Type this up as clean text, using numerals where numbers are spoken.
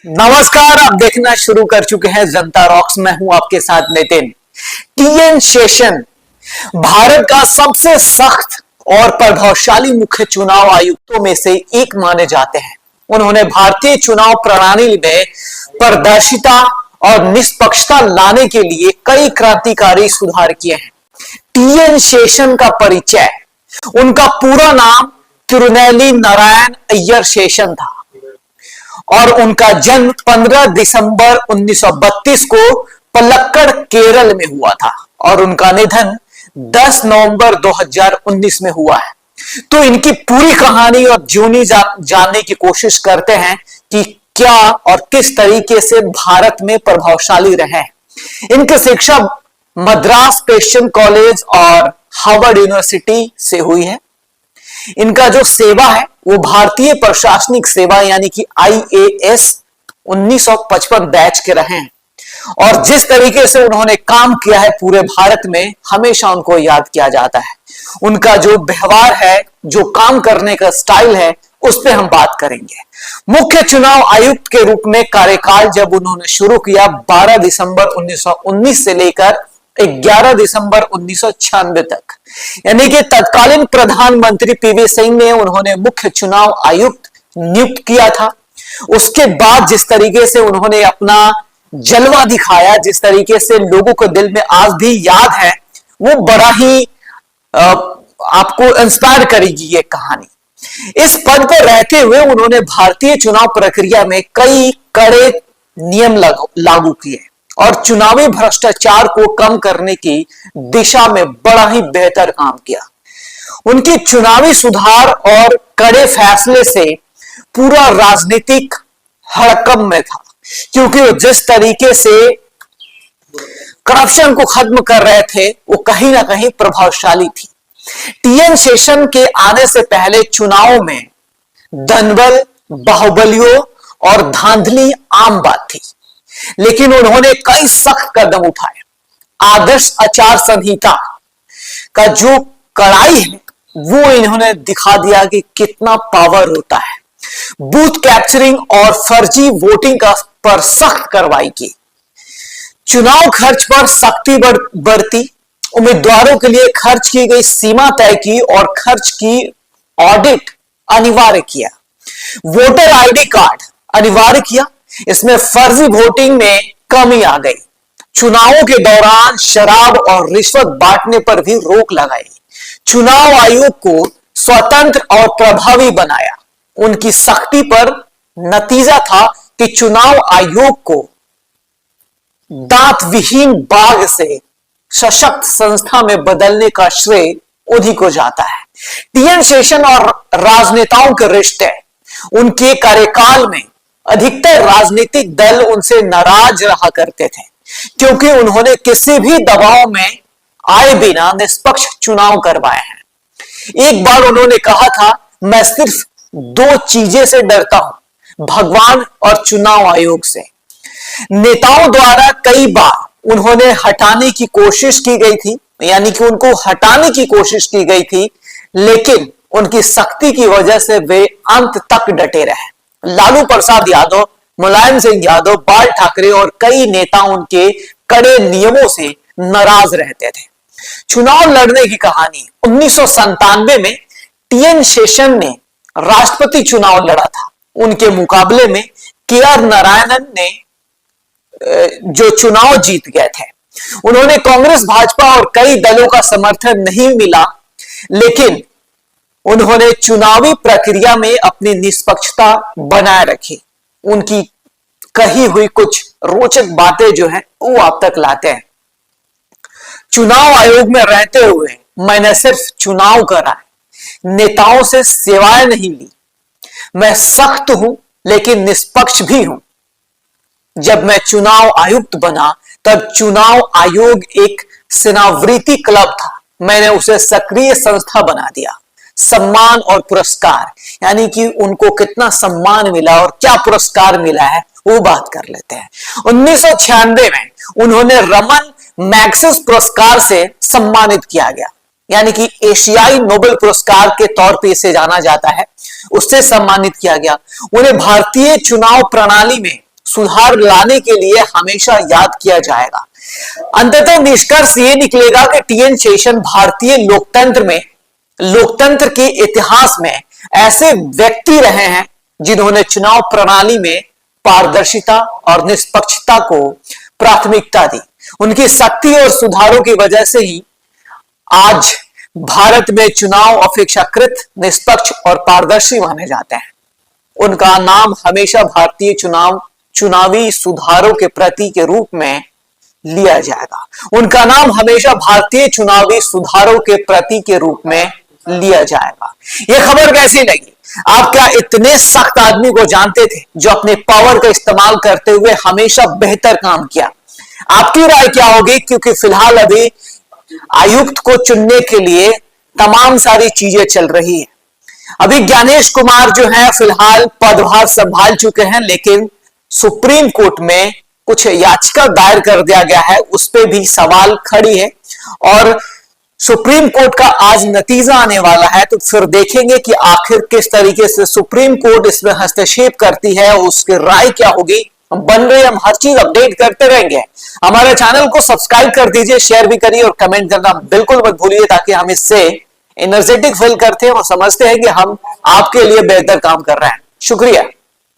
नमस्कार। आप देखना शुरू कर चुके हैं जनता रॉक्स। मैं हूं आपके साथ नितिन। टीएन शेषन भारत का सबसे सख्त और प्रभावशाली मुख्य चुनाव आयुक्तों में से एक माने जाते हैं। उन्होंने भारतीय चुनाव प्रणाली में पारदर्शिता और निष्पक्षता लाने के लिए कई क्रांतिकारी सुधार किए हैं। टीएन शेषन का परिचय, उनका पूरा नाम तिरुनेली नारायण अय्यर शेषन था और उनका जन्म 15 दिसंबर 1932 को पलक्कड़ केरल में हुआ था और उनका निधन 10 नवंबर 2019 में हुआ है। तो इनकी पूरी कहानी और जीवनी जानने की कोशिश करते हैं कि क्या और किस तरीके से भारत में प्रभावशाली रहे। इनकी शिक्षा मद्रास क्रिश्चियन कॉलेज और हार्वर्ड यूनिवर्सिटी से हुई है। इनका जो सेवा है वो भारतीय प्रशासनिक सेवा यानी कि आईएएस 1955 बैच के रहे हैं और जिस तरीके से उन्होंने काम किया है पूरे भारत में, हमेशा उनको याद किया जाता है। उनका जो व्यवहार है, जो काम करने का स्टाइल है, उस पर हम बात करेंगे। मुख्य चुनाव आयुक्त के रूप में कार्यकाल जब उन्होंने शुरू किया 12 दिसंबर 1919 से लेकर 11 दिसंबर 1996 तक, यानी कि तत्कालीन प्रधानमंत्री पीवी सिंह ने उन्होंने मुख्य चुनाव आयुक्त नियुक्त किया था। उसके बाद जिस तरीके से उन्होंने अपना जलवा दिखाया, जिस तरीके से लोगों को दिल में आज भी याद है, वो बड़ा ही आपको इंस्पायर करेगी ये कहानी। इस पद पर रहते हुए उन्होंने भारतीय चुनाव प्रक्रिया में कई कड़े नियम लागू किए और चुनावी भ्रष्टाचार को कम करने की दिशा में बड़ा ही बेहतर काम किया। उनकी चुनावी सुधार और कड़े फैसले से पूरा राजनीतिक हड़कंप में था, क्योंकि वो जिस तरीके से करप्शन को खत्म कर रहे थे वो कहीं ना कहीं प्रभावशाली थी। टीएन शेषन के आने से पहले चुनाव में दंगल, बाहुबलियों और धांधली आम बात थी, लेकिन उन्होंने कई सख्त कदम उठाए। आदर्श आचार संहिता का जो कड़ाई है वो इन्होंने दिखा दिया कि कितना पावर होता है। बूथ कैप्चरिंग और फर्जी वोटिंग का पर सख्त कार्रवाई की। चुनाव खर्च पर सख्ती बढ़ती। उम्मीदवारों के लिए खर्च की गई सीमा तय की और खर्च की ऑडिट अनिवार्य किया। वोटर आईडी कार्ड अनिवार्य किया। इसमें फर्जी वोटिंग में कमी आ गई। चुनावों के दौरान शराब और रिश्वत बांटने पर भी रोक लगाई। चुनाव आयोग को स्वतंत्र और प्रभावी बनाया। उनकी सख्ती पर नतीजा था कि चुनाव आयोग को दांत विहीन बाघ से सशक्त संस्था में बदलने का श्रेय उन्हीं को जाता है। टीएन शेषन और राजनेताओं के रिश्ते, उनके कार्यकाल में अधिकतर राजनीतिक दल उनसे नाराज रहा करते थे, क्योंकि उन्होंने किसी भी दबाव में आए बिना निष्पक्ष चुनाव करवाए हैं। एक बार उन्होंने कहा था, मैं सिर्फ दो चीजें से डरता हूं, भगवान और चुनाव आयोग से। नेताओं द्वारा कई बार उन्होंने हटाने की कोशिश की गई थी, यानी कि उनको हटाने की कोशिश की गई थी, लेकिन उनकी सख्ती की वजह से वे अंत तक डटे रहे। लालू प्रसाद यादव, मुलायम सिंह यादव, बाल ठाकरे और कई नेता उनके कड़े नियमों से नाराज रहते थे। चुनाव लड़ने की कहानी, 1997 में टीएन शेषन ने राष्ट्रपति चुनाव लड़ा था। उनके मुकाबले में केआर नारायणन ने जो चुनाव जीत गए थे। उन्होंने कांग्रेस, भाजपा और कई दलों का समर्थन नहीं मिला, लेकिन उन्होंने चुनावी प्रक्रिया में अपनी निष्पक्षता बनाए रखी। उनकी कही हुई कुछ रोचक बातें जो है वो आप तक लाते हैं। चुनाव आयोग में रहते हुए मैंने सिर्फ चुनाव करा है, नेताओं से सेवाएं नहीं ली। मैं सख्त हूं लेकिन निष्पक्ष भी हूं। जब मैं चुनाव आयुक्त बना तब चुनाव आयोग एक सेवानिवृत्ति क्लब था। मैंने उसे सक्रिय संस्था बना दिया। सम्मान और पुरस्कार, यानी कि उनको कितना सम्मान मिला और क्या पुरस्कार मिला है वो बात कर लेते हैं। 1996 में उन्होंने रमन मैग्सेस पुरस्कार से सम्मानित किया गया, यानी कि एशियाई नोबेल पुरस्कार के तौर पे इसे जाना जाता है, उससे सम्मानित किया गया। उन्हें भारतीय चुनाव प्रणाली में सुधार लाने के लिए हमेशा याद किया जाएगा। अंततः निष्कर्ष ये निकलेगा कि टीएन शेषन भारतीय लोकतंत्र के इतिहास में ऐसे व्यक्ति रहे हैं जिन्होंने चुनाव प्रणाली में पारदर्शिता और निष्पक्षता को प्राथमिकता दी। उनकी शक्ति और सुधारों की वजह से ही आज भारत में चुनाव अपेक्षाकृत निष्पक्ष और पारदर्शी माने जाते हैं। उनका नाम हमेशा भारतीय चुनावी सुधारों के प्रतीक के रूप में लिया जाएगा। उनका नाम हमेशा भारतीय चुनावी सुधारों के प्रतीक के रूप में लिया जाएगा। यह खबर कैसी लगी? आप क्या इतने सख्त आदमी को जानते थे जो अपने पावर का इस्तेमाल करते हुए हमेशा बेहतर काम किया? आपकी राय क्या होगी? क्योंकि फिलहाल अभी आयुक्त को चुनने के लिए तमाम सारी चीजें चल रही है। अभी ज्ञानेश कुमार जो है फिलहाल पदभार संभाल चुके हैं, लेकिन सुप्रीम कोर्ट में कुछ याचिका दायर कर दिया गया है, उस पर भी सवाल खड़ी है और सुप्रीम कोर्ट का आज नतीजा आने वाला है। तो फिर देखेंगे कि आखिर किस तरीके से सुप्रीम कोर्ट इसमें हस्तक्षेप करती है, उसकी राय क्या होगी। हम बन रहे, हम हर चीज अपडेट करते रहेंगे। हमारे चैनल को सब्सक्राइब कर दीजिए, शेयर भी करिए और कमेंट करना बिल्कुल मत भूलिए, ताकि हम इससे एनर्जेटिक फील करते हैं और समझते हैं कि हम आपके लिए बेहतर काम कर रहे हैं। शुक्रिया।